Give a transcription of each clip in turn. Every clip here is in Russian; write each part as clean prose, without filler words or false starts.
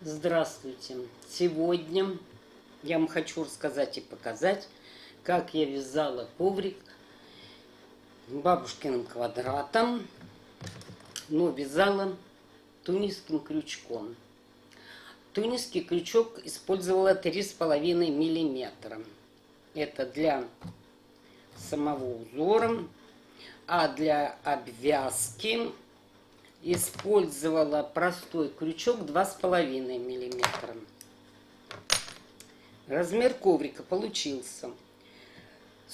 Здравствуйте! Сегодня я вам хочу рассказать и показать, как я вязала коврик бабушкиным квадратом, но вязала тунисским крючком. Тунисский крючок использовала 3,5 миллиметра. Это для самого узора, а для обвязки использовала простой крючок 2,5 миллиметра. Размер коврика получился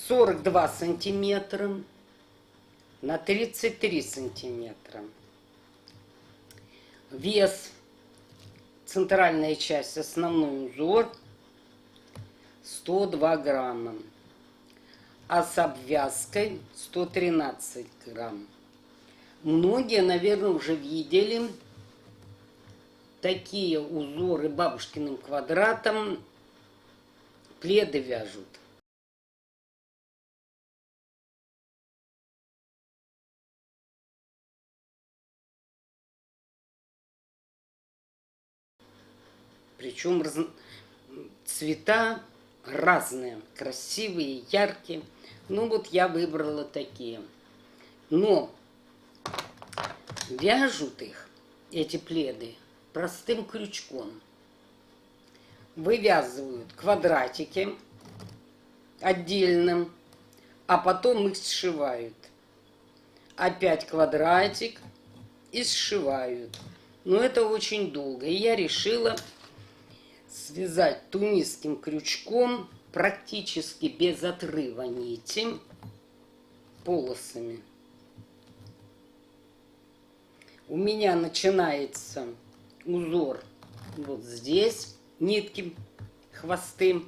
42 сантиметра на 33 сантиметра. Вес, центральная часть, основной узор 102 грамма, а с обвязкой 113 грамм. Многие, наверное, уже видели такие узоры бабушкиным квадратом, пледы вяжут. Причем цвета разные, красивые, яркие. Ну вот я выбрала такие. Но вяжут их, эти пледы, простым крючком. Вывязывают квадратики отдельным, а потом их сшивают. Опять квадратик и сшивают. Но это очень долго. И я решила связать тунисским крючком практически без отрыва нити полосами. У меня начинается узор вот здесь, нитки, хвосты.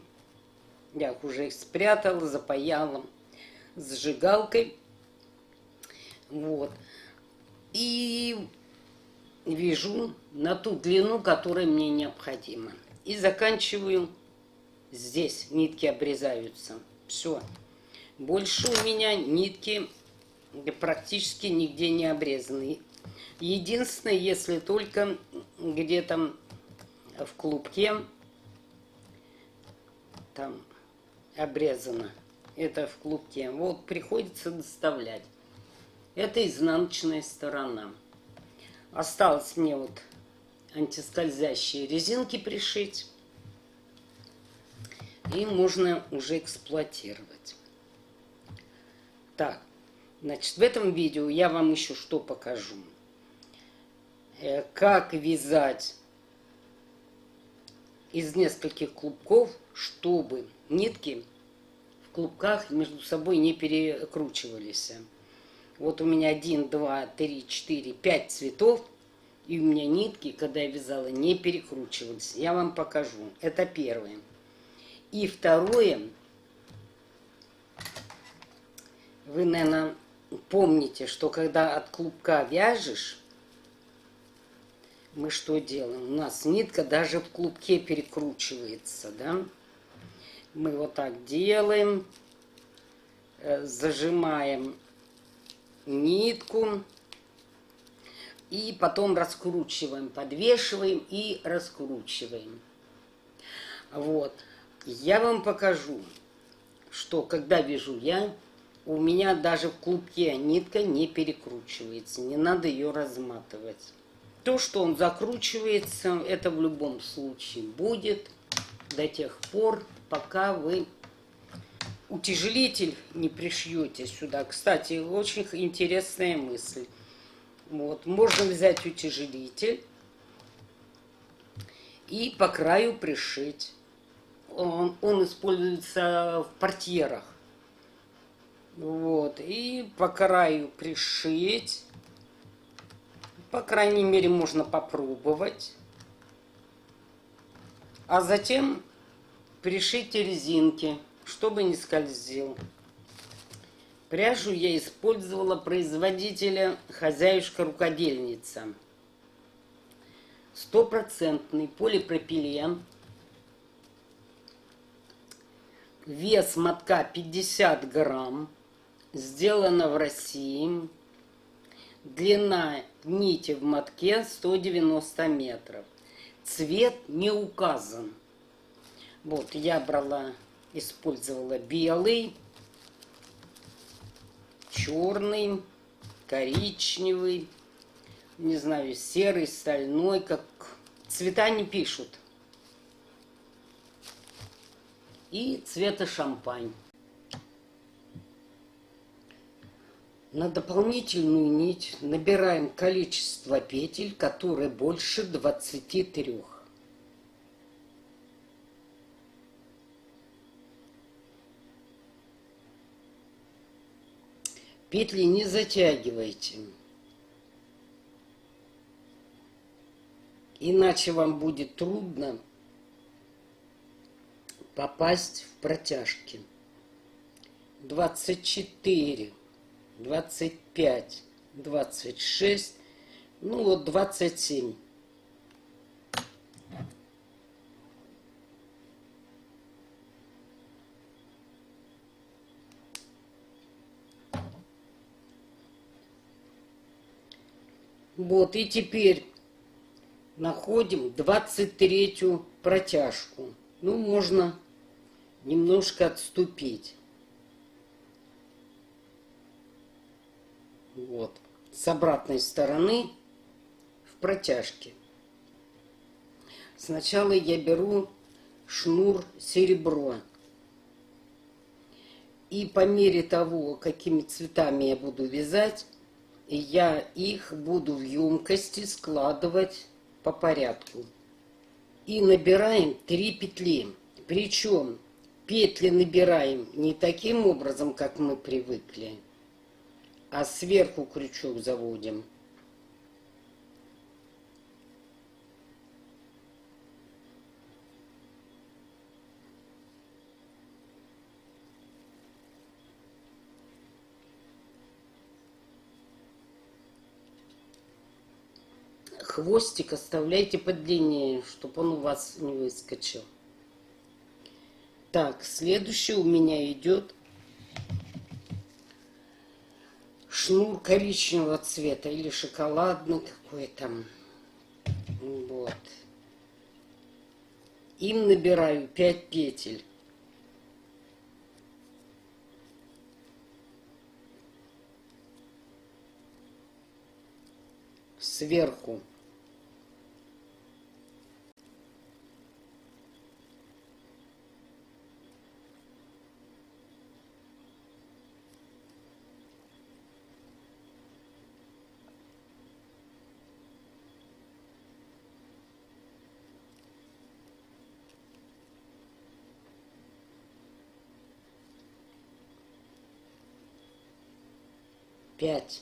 Я уже их спрятала, запаяла зажигалкой. Вот. И вяжу на ту длину, которая мне необходима. И заканчиваю здесь. Нитки обрезаются. Все. Больше у меня нитки практически нигде не обрезаны. Единственное, если только где-то в клубке там обрезано. Это в клубке. Вот приходится доставлять. Это изнаночная сторона. Осталось мне вот антискользящие резинки пришить. И можно уже эксплуатировать. Так, значит, в этом видео я вам еще что покажу. Как вязать из нескольких клубков, чтобы нитки в клубках между собой не перекручивались. Вот у меня 1, 2, 3, 4, 5 цветов. И у меня нитки, когда я вязала, не перекручивались. Я вам покажу. Это первое. И второе. Вы, наверное, помните, что когда от клубка вяжешь, мы что делаем? У нас нитка даже в клубке перекручивается, да? Мы вот так делаем, зажимаем нитку и потом раскручиваем, подвешиваем и раскручиваем. Вот. Я вам покажу, что когда вяжу я, у меня даже в клубке нитка не перекручивается, не надо ее разматывать. То, что он закручивается, это в любом случае будет до тех пор, пока вы утяжелитель не пришьете сюда. Кстати, очень интересная мысль. Вот, можно взять утяжелитель и по краю пришить. Он используется в портьерах. Вот, и по краю пришить. По крайней мере, можно попробовать. А затем пришейте резинки, чтобы не скользил. Пряжу я использовала производителя «Хозяюшка-рукодельница». 100% полипропилен. Вес мотка 50 грамм. Сделано в России. Длина нити в мотке 190 метров. цвет не указан. Вот, я брала, использовала белый, черный, коричневый, не знаю, серый, стальной, как цвета не пишут. И цвета шампань. На дополнительную нить набираем количество петель, которые больше 23. Петли не затягивайте, иначе вам будет трудно попасть в протяжки. 24, 25, 26, ну вот 27. Вот, и теперь находим 23-ю протяжку. Ну, можно немножко отступить. Вот, с обратной стороны в протяжке. Сначала я беру шнур серебро. И по мере того, какими цветами я буду вязать, я их буду в емкости складывать по порядку. И набираем 3 петли. Причем петли набираем не таким образом, как мы привыкли, а сверху крючок заводим. Хвостик оставляйте подлиннее, чтобы он у вас не выскочил. Так, следующий у меня идет шнур коричневого цвета или шоколадный какой-то. Вот. Им набираю 5 петель. Сверху. Пять.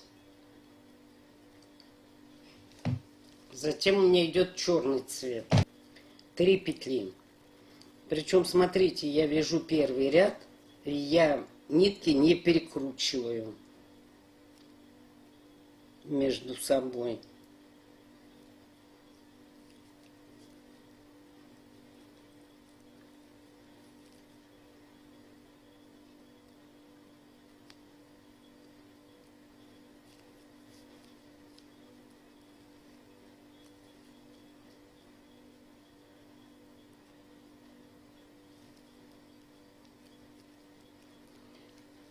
Затем у меня идет черный цвет. 3 петли. Причем, смотрите, я вяжу первый ряд, и я нитки не перекручиваю между собой.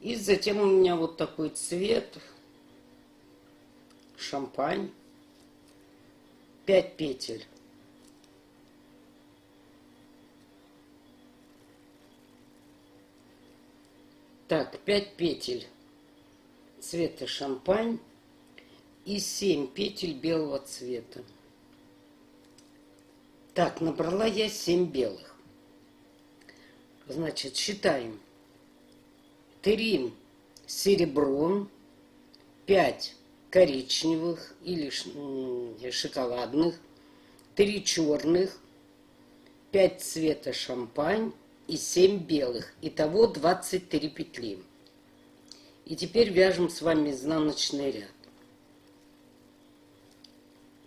И затем у меня вот такой цвет, шампань, 5 петель. Так, 5 петель цвета шампань и 7 петель белого цвета. Так, набрала я 7 белых. Значит, считаем. 3 серебром, 5 коричневых или шоколадных, 3 черных, 5 цвета шампань и 7 белых. Итого 23 петли. И теперь вяжем с вами изнаночный ряд.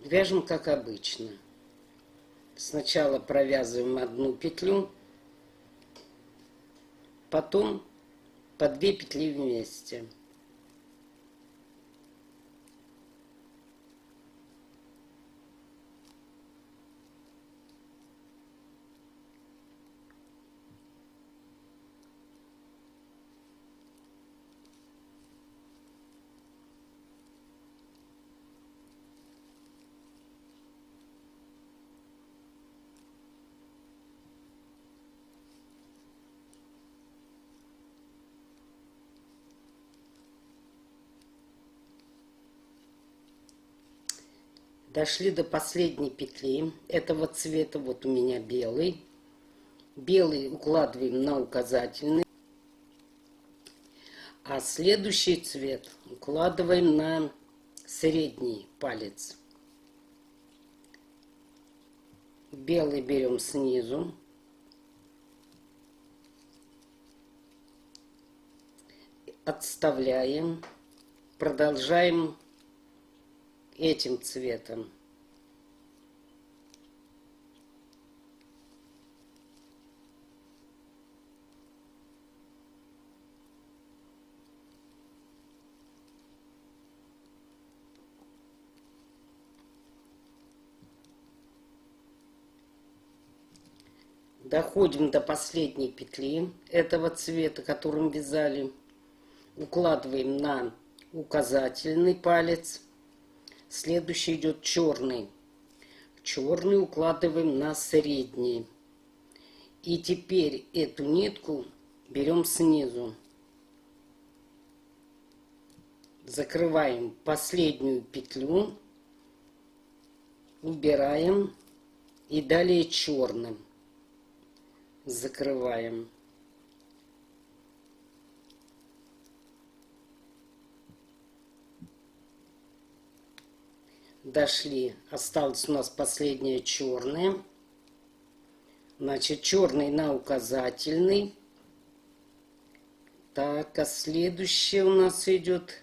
Вяжем как обычно. Сначала провязываем 1 петлю, потом по 2 петли вместе. Дошли до последней петли этого цвета. Вот у меня белый. Белый укладываем на указательный. А следующий цвет укладываем на средний палец. Белый берем снизу. Отставляем. Продолжаем этим цветом. Доходим до последней петли этого цвета, которым вязали. Укладываем на указательный палец. Следующий идет черный. Черный укладываем на средний. И теперь эту нитку берем снизу. Закрываем последнюю петлю. Убираем. И далее черным. Закрываем. Дошли. Осталось у нас последняя черная. Значит, черный на указательный. Так, а следующее у нас идет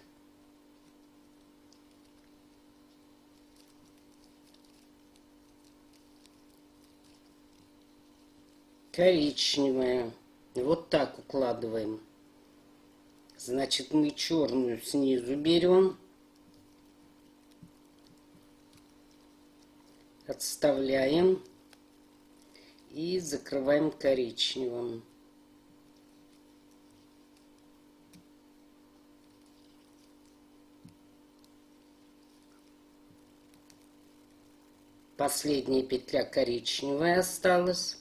коричневая. Вот так укладываем. Значит, мы черную снизу берем. Отставляем. И закрываем коричневым. Последняя петля коричневая осталась.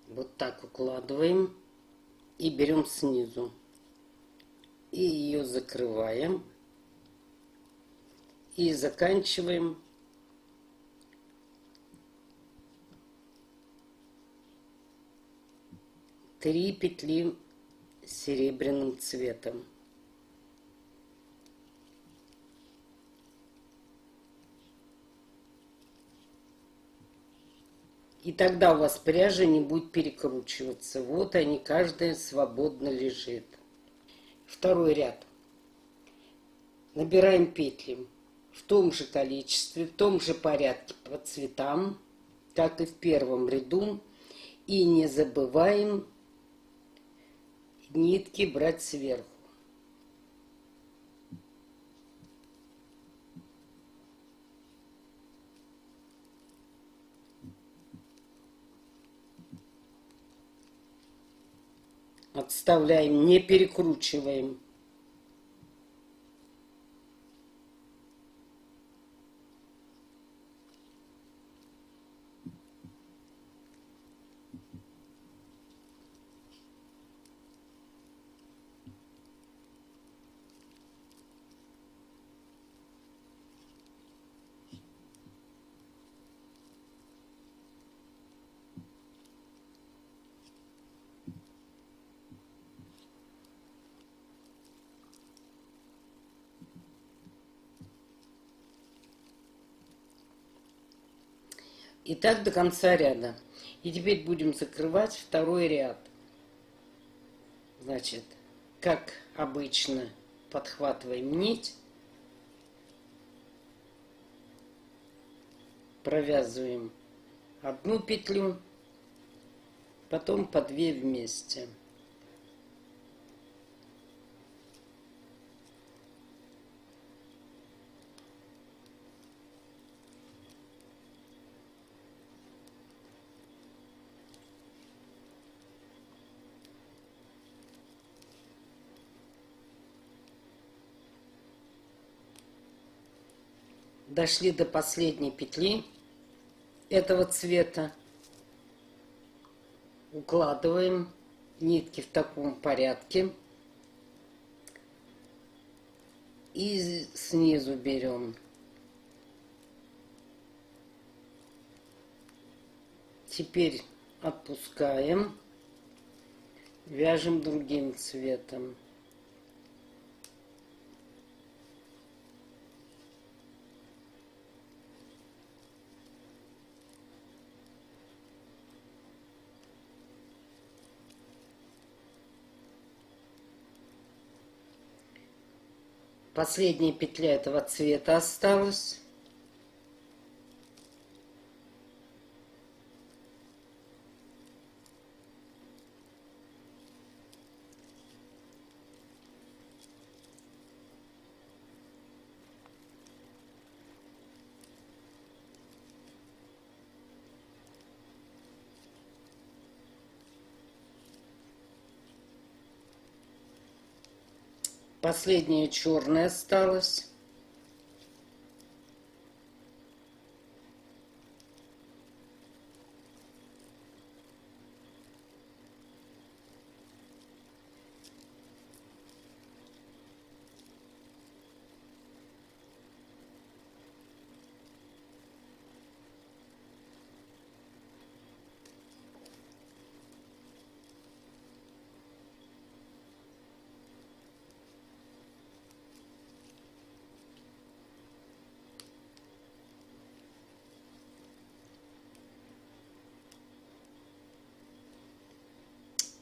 Вот так укладываем и берем снизу. И ее закрываем. И заканчиваем три петли серебряным цветом. И тогда у вас пряжа не будет перекручиваться. Вот они, каждая свободно лежит. Второй ряд. Набираем петли в том же количестве, в том же порядке по цветам, как и в первом ряду. И не забываем нитки брать сверху. Отставляем, не перекручиваем. И так до конца ряда. И теперь будем закрывать второй ряд. Значит, как обычно, подхватываем нить, провязываем одну петлю, потом по 2 вместе. Дошли до последней петли этого цвета. Укладываем нитки в таком порядке. И снизу берем. Теперь отпускаем. Вяжем другим цветом. Последняя петля этого цвета осталась. Последняя черная осталась.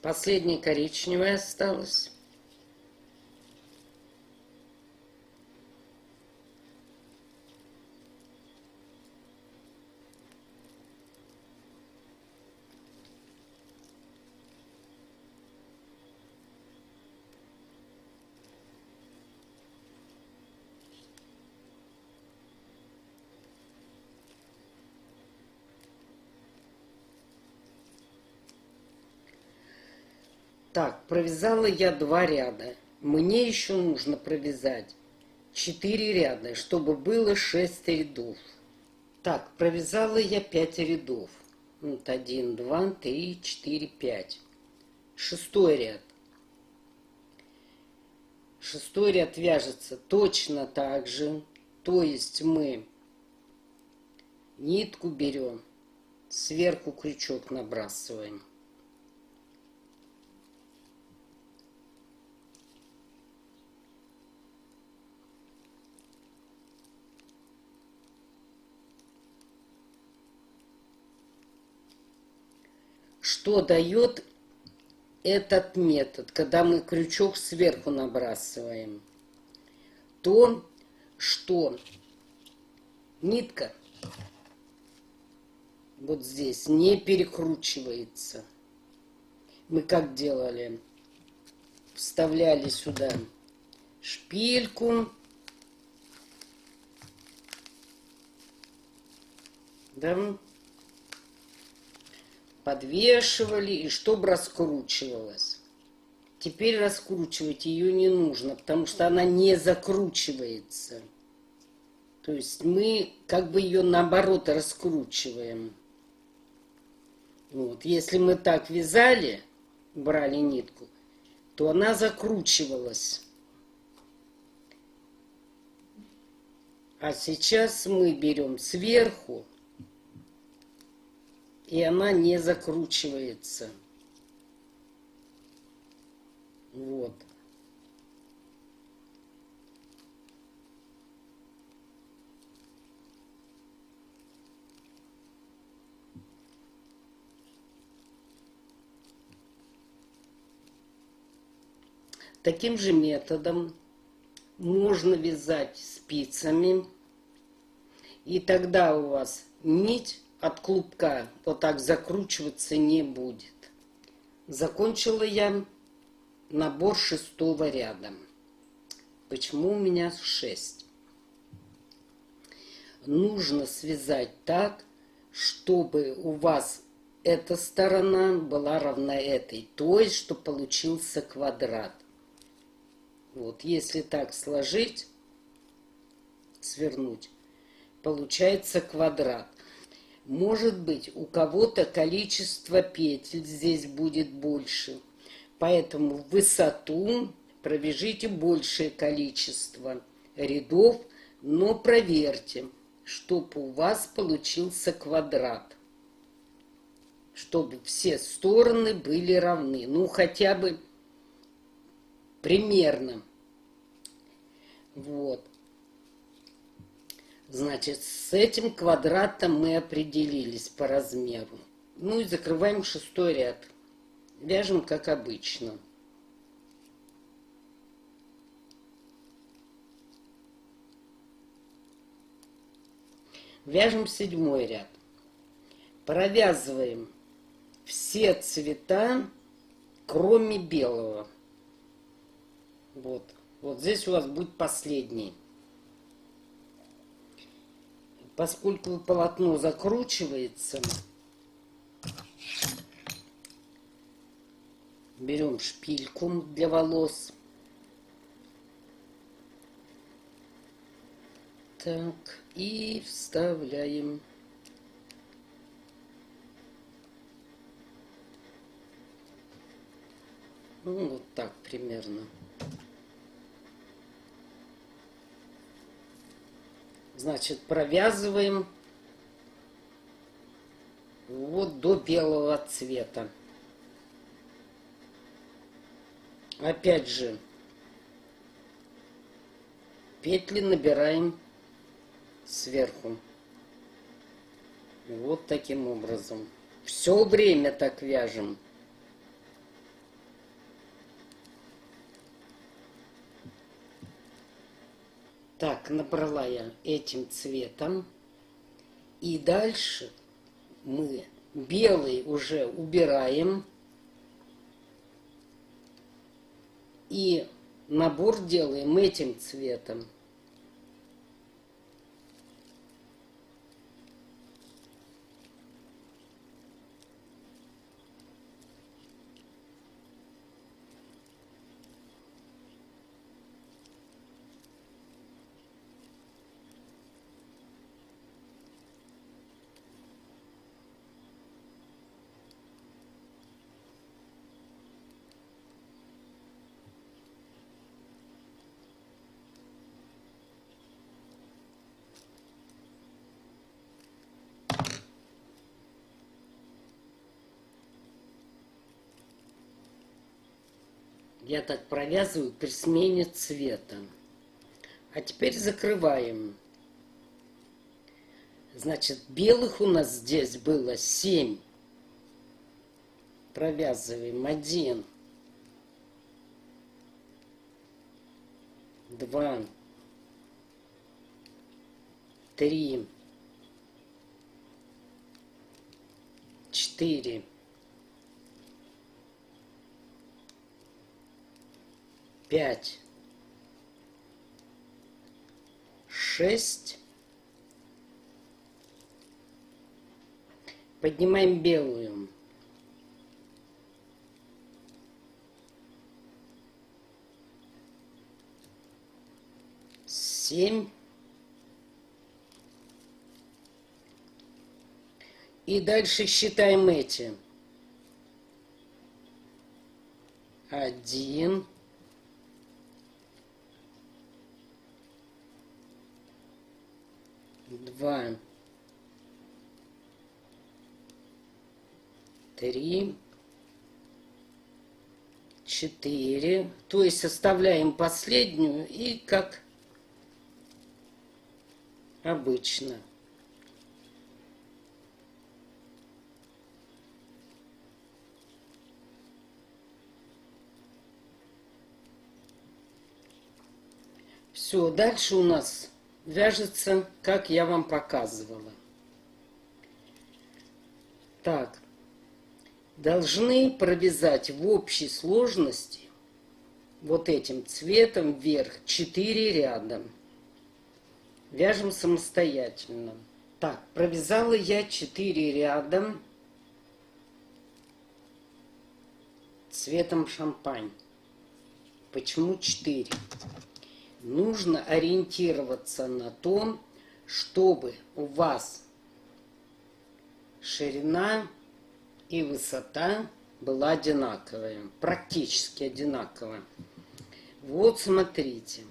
Последняя коричневая осталась. Так, провязала я 2 ряда. Мне еще нужно провязать 4 ряда, чтобы было 6 рядов. Так, провязала я 5 рядов. Вот 1, 2, 3, 4, 5. 6-й ряд. 6-й ряд вяжется точно так же. То есть мы нитку берем, сверху крючок набрасываем. Что дает этот метод, когда мы крючок сверху набрасываем? То, что нитка вот здесь не перекручивается. Мы как делали? Вставляли сюда шпильку, да, подвешивали, и чтобы раскручивалась. Теперь раскручивать ее не нужно, потому что она не закручивается. То есть мы как бы ее наоборот раскручиваем. Вот. Если мы так вязали, брали нитку, то она закручивалась. А сейчас мы берем сверху, и она не закручивается. Вот. Таким же методом можно вязать спицами, и тогда у вас нить от клубка вот так закручиваться не будет. Закончила я набор 6-го ряда. Почему у меня 6? Нужно связать так, чтобы у вас эта сторона была равна этой, то есть, чтобы получился квадрат. Вот, если так сложить, свернуть, получается квадрат. Может быть, у кого-то количество петель здесь будет больше, Поэтому в высоту провяжите большее количество рядов, но проверьте, чтобы у вас получился квадрат, чтобы все стороны были равны, ну хотя бы примерно. Вот. Значит, с этим квадратом мы определились по размеру. Ну и закрываем 6-й ряд. Вяжем как обычно. Вяжем 7-й ряд. Провязываем все цвета, кроме белого. Вот. Вот здесь у вас будет последний. Поскольку полотно закручивается, берем шпильку для волос. Так, и вставляем. Ну, вот так примерно. Значит, провязываем вот до белого цвета. Опять же, петли набираем сверху. Вот таким образом. Все время так вяжем. Так, набрала я этим цветом. И дальше мы белый уже убираем. И набор делаем этим цветом. Я так провязываю при смене цвета. А теперь закрываем. Значит, белых у нас здесь было 7. Провязываем 1, 2, 3, 4, 5, 6. Поднимаем белую. 7. И дальше считаем эти. 1, 2, 3, 4. То есть оставляем последнюю и как обычно. Все, дальше у нас вяжется, как я вам показывала. Так, должны провязать в общей сложности вот этим цветом вверх 4 ряда. Вяжем самостоятельно. Так, провязала я 4 ряда цветом шампань. Почему 4? Нужно ориентироваться на то, чтобы у вас ширина и высота была одинаковая, практически одинаковая. Вот смотрите.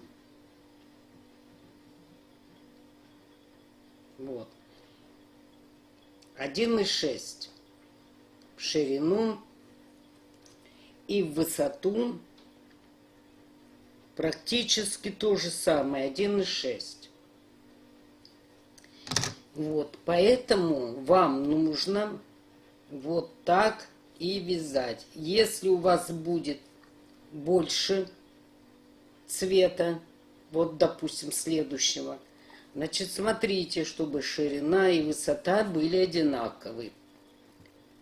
Вот. 1,6 в ширину и в высоту практически то же самое, 1,6. Вот, поэтому вам нужно вот так и вязать. Если у вас будет больше цвета, вот, допустим, следующего, значит, смотрите, чтобы ширина и высота были одинаковые.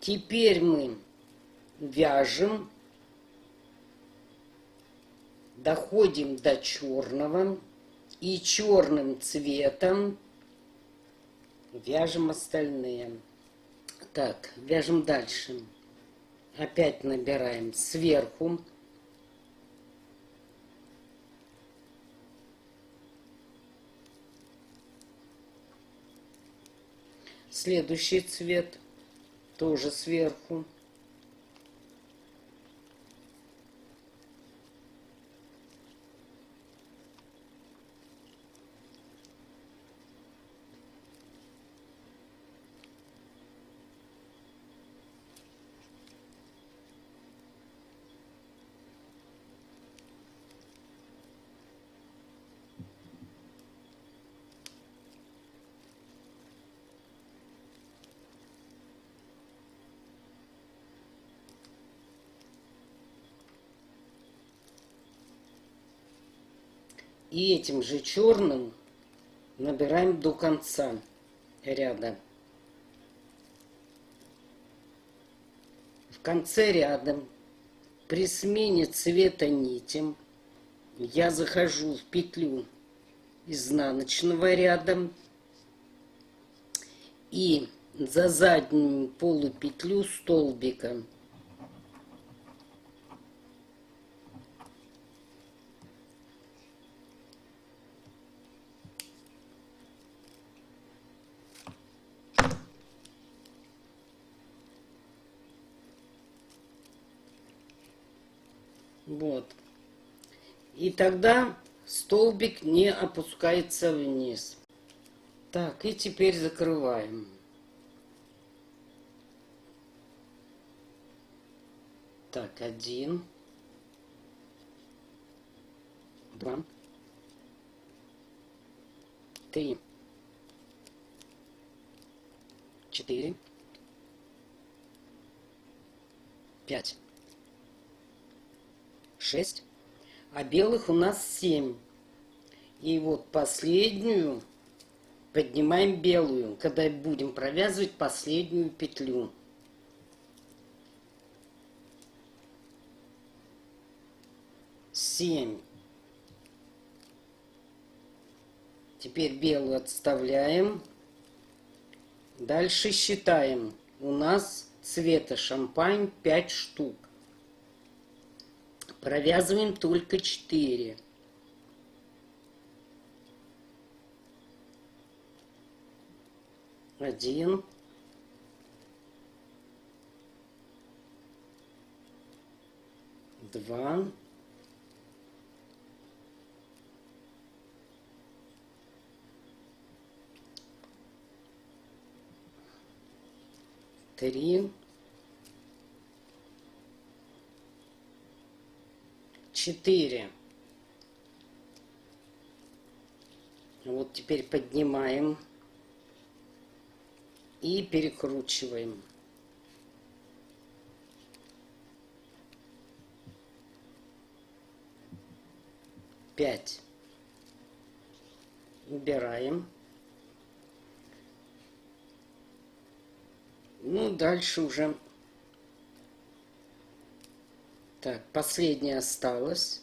Теперь мы вяжем, доходим до черного и черным цветом вяжем остальные. Так, вяжем дальше. Опять набираем сверху. Следующий цвет тоже сверху. И этим же черным набираем до конца ряда. В конце ряда при смене цвета нити я захожу в петлю изнаночного ряда и за заднюю полупетлю столбика вот. И тогда столбик не опускается вниз. Так, и теперь закрываем. Так, 1, 2, 3, 4, 5, 6, а белых у нас 7. И вот последнюю поднимаем белую, когда будем провязывать последнюю петлю. Семь. Теперь белую отставляем. Дальше считаем. У нас цвета шампань 5 штук. Провязываем только 4. Один. Два. Три. 4. Вот теперь поднимаем и перекручиваем. Пять. Убираем. Ну, дальше уже. Так, последняя осталась.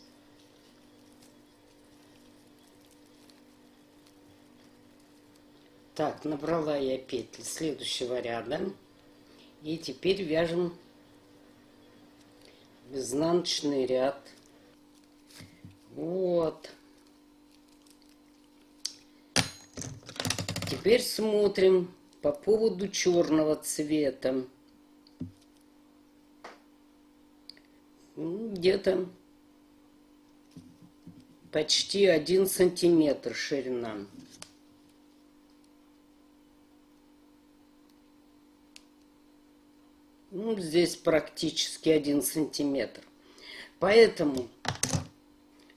Так, набрала я петли следующего ряда. И теперь вяжем изнаночный ряд. Вот. Теперь смотрим по поводу черного цвета. Где-то почти 1 сантиметр ширина. Здесь практически 1 сантиметр. Поэтому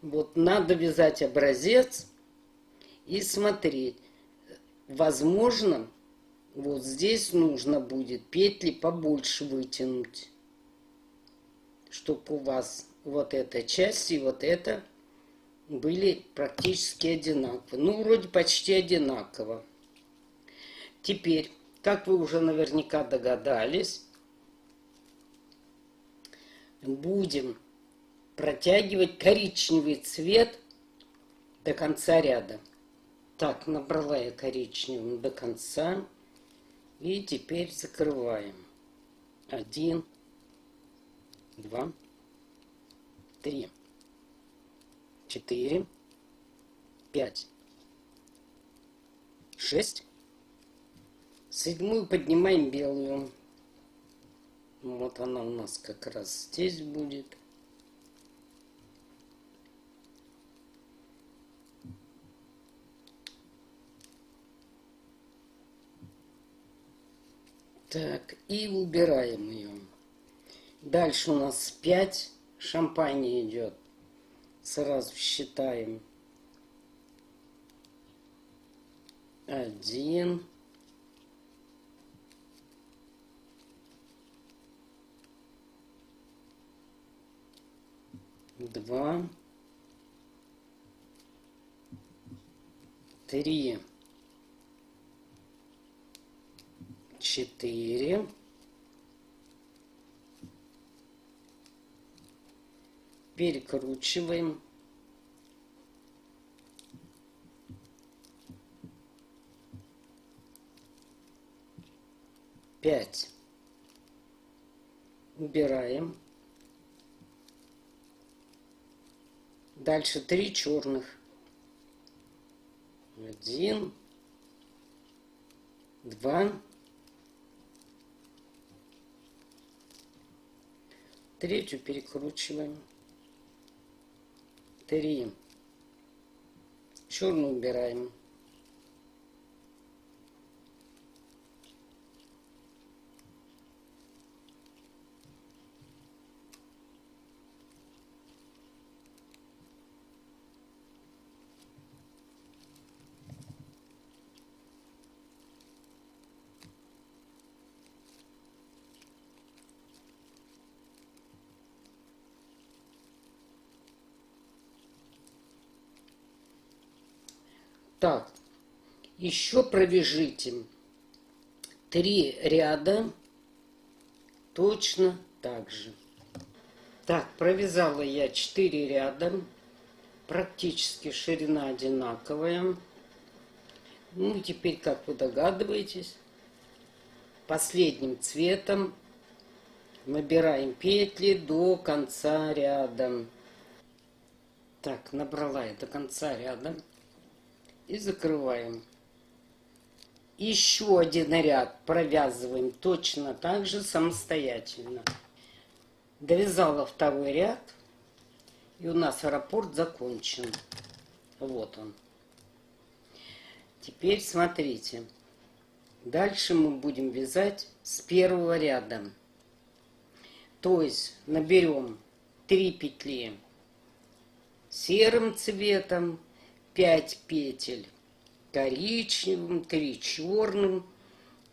вот надо вязать образец и смотреть. Возможно, вот здесь нужно будет петли побольше вытянуть, чтобы у вас вот эта часть и вот эта были практически одинаковые. Ну, вроде почти одинаково. Теперь, как вы уже наверняка догадались, будем протягивать коричневый цвет до конца ряда. Так, набрала я коричневым до конца. И теперь закрываем. 1, 2, 3, 4, 5, 6. Седьмую поднимаем белую. Вот она у нас как раз здесь будет. Так, и убираем ее. Дальше у нас 5 шампани идет. Сразу считаем. 1, 2, 3, 4, 'Перекручиваем. 5. Убираем. Дальше 3 черных. 1, 2, 3 перекручиваем. 3. Черную убираем. Так, еще провяжите 3 ряда точно так же. Так, провязала я 4 ряда, практически ширина одинаковая. Ну, теперь, как вы догадываетесь, последним цветом набираем петли до конца ряда. Так, набрала я до конца ряда и закрываем. Еще один ряд провязываем точно так же самостоятельно. Довязала второй ряд, и у нас раппорт закончен. Вот он. Теперь смотрите. Дальше мы будем вязать с первого ряда. То есть наберем 3 петли серым цветом, 5 петель коричневым, 3 черным,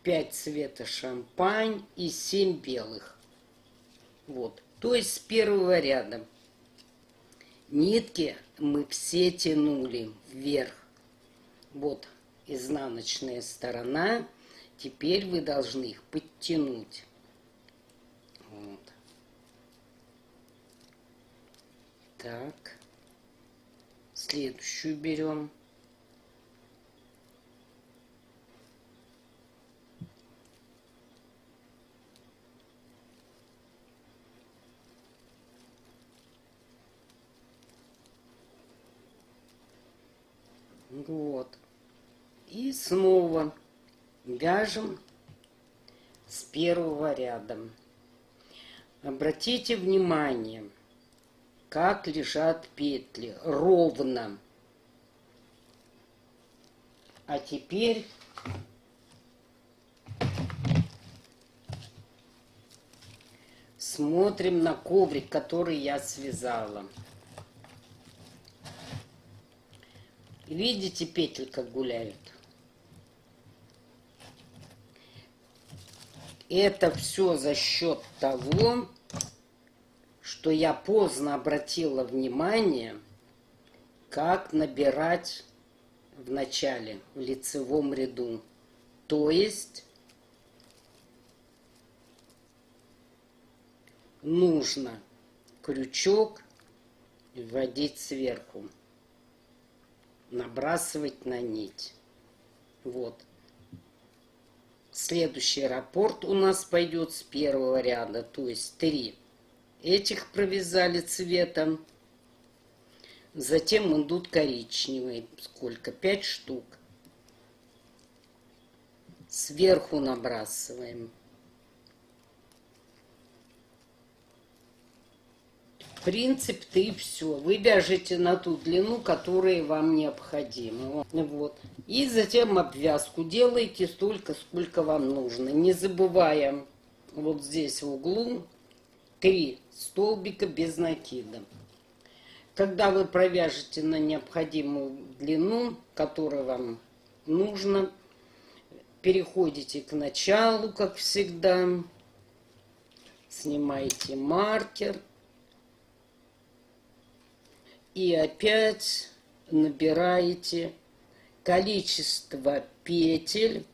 5 цвета шампань и 7 белых. Вот. То есть с первого ряда. Нитки мы все тянули вверх. Вот изнаночная сторона. Теперь вы должны их подтянуть. Вот. Так. Следующую берем. Вот. И снова вяжем с первого ряда. Обратите внимание, как лежат петли, ровно. А теперь смотрим на коврик, который я связала. Видите, петли как гуляют? Это все за счет того, что я поздно обратила внимание, как набирать в начале, в лицевом ряду. То есть нужно крючок вводить сверху, набрасывать на нить. Вот. Следующий раппорт у нас пойдет с первого ряда, то есть 3 этих провязали цветом. Затем идут коричневые. Сколько? 5 штук. Сверху набрасываем. Принцип-то и все. Вы вяжете на ту длину, которая вам необходима. Вот. И затем обвязку делаете столько, сколько вам нужно. Не забывая вот здесь в углу 3 столбика без накида. Когда вы провяжете на необходимую длину, которая вам нужна, переходите к началу, как всегда. Снимаете маркер. И опять набираете количество петель.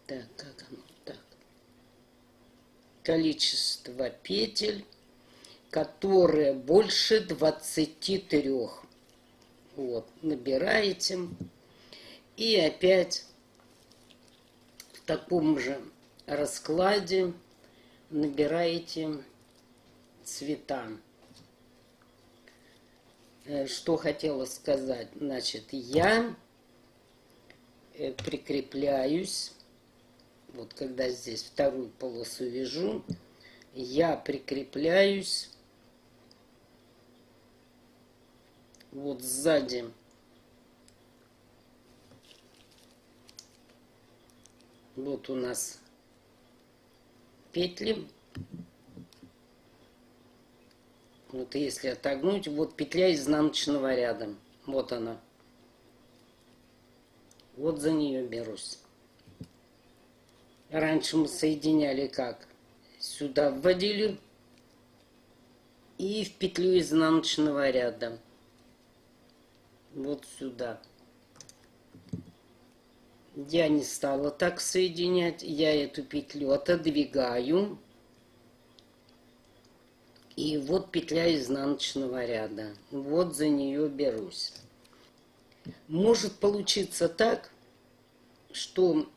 Так, как оно? Так. Количество петель, которые больше 23. Вот, набираете. И опять в таком же раскладе набираете цвета. Что хотела сказать, значит, я прикрепляюсь, вот когда здесь вторую полосу вяжу, я прикрепляюсь вот сзади вот у нас петли. Вот если отогнуть, вот петля изнаночного ряда. Вот она. Вот за нее берусь. Раньше мы соединяли как? Сюда вводили и в петлю изнаночного ряда. Вот сюда. Я не стала так соединять. Я эту петлю отодвигаю. И вот петля изнаночного ряда. Вот за нее берусь. Может получиться так, что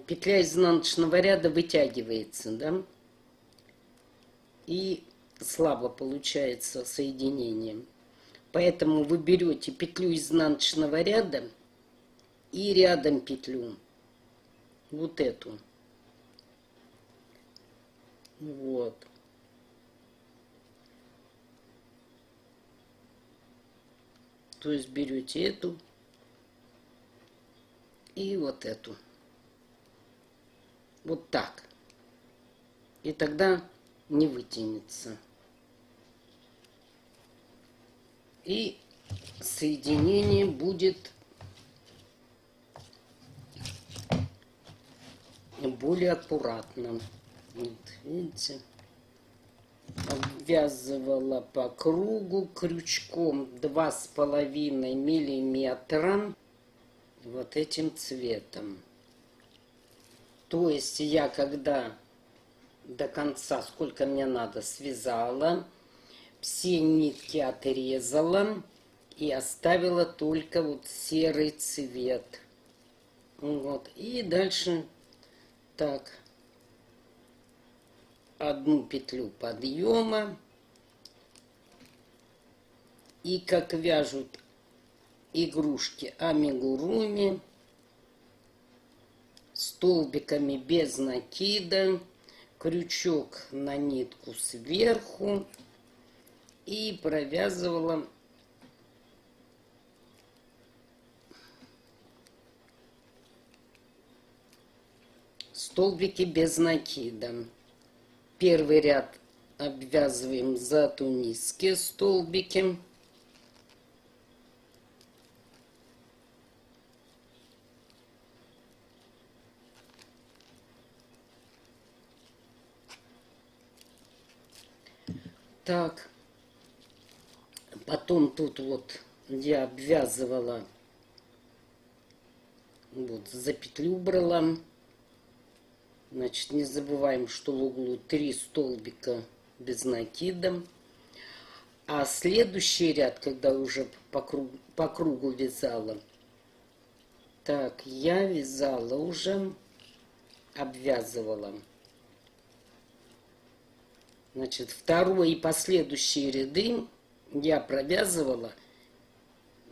петля изнаночного ряда вытягивается, да? И слабо получается соединение. Поэтому вы берете петлю изнаночного ряда и рядом петлю. Вот эту. Вот. То есть берете эту и вот эту. Вот так. И тогда не вытянется. И соединение будет более аккуратным. Вот, видите? Обвязывала по кругу крючком 2,5 миллиметра вот этим цветом. То есть я когда до конца, сколько мне надо, связала, все нитки отрезала и оставила только вот серый цвет. Вот. И дальше так. Одну петлю подъема. И как вяжут игрушки амигуруми, столбиками без накида, крючок на нитку сверху и провязывала столбики без накида. Первый ряд обвязываем за тунисские столбики. Так, потом тут вот я обвязывала, вот за петлю брала. Значит, не забываем, что в углу 3 столбика без накида. А следующий ряд, когда уже по кругу вязала, так, я вязала уже, обвязывала. Значит, второй и последующие ряды я провязывала,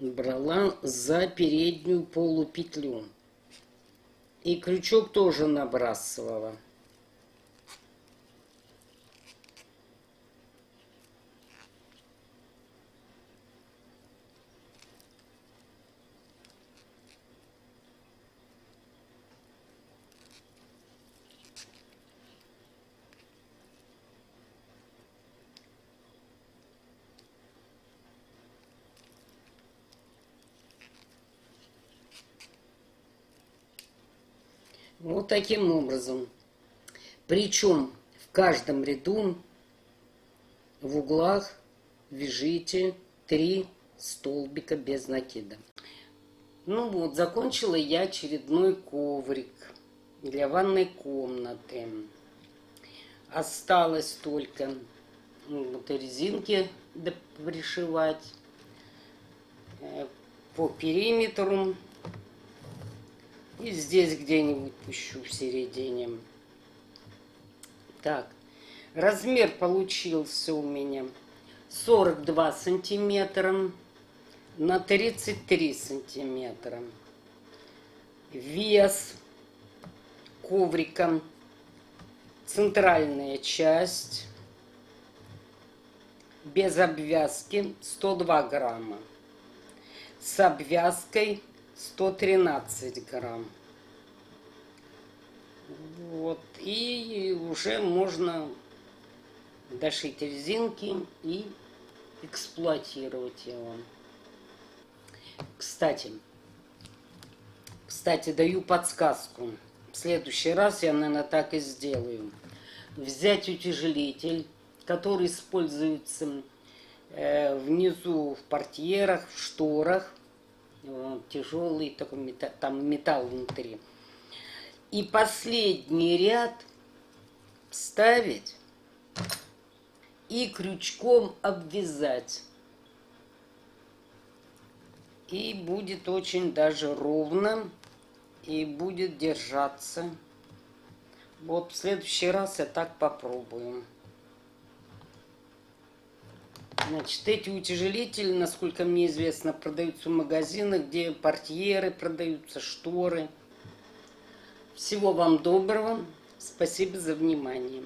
брала за переднюю полупетлю. И крючок тоже набрасывала. Вот таким образом. Причем в каждом ряду в углах вяжите 3 столбика без накида. Ну вот, закончила я очередной коврик для ванной комнаты. Осталось только вот резинки пришивать по периметру. И здесь где-нибудь пущу в середине. Так, размер получился у меня 42 сантиметра на 33 сантиметра. Вес коврика, центральная часть, без обвязки 102 грамма, с обвязкой 113 грамм. Вот, и уже можно дошить резинки и эксплуатировать его. Кстати, даю подсказку. В следующий раз я, наверное, так и сделаю. Взять утяжелитель, который используется внизу в портьерах, в шторах. Тяжелый такой там металл внутри. И последний ряд вставить и крючком обвязать. И будет очень даже ровно и будет держаться. Вот в следующий раз я так попробую. Значит, эти утяжелители, насколько мне известно, продаются в магазинах, где портьеры продаются, шторы. Всего вам доброго. Спасибо за внимание.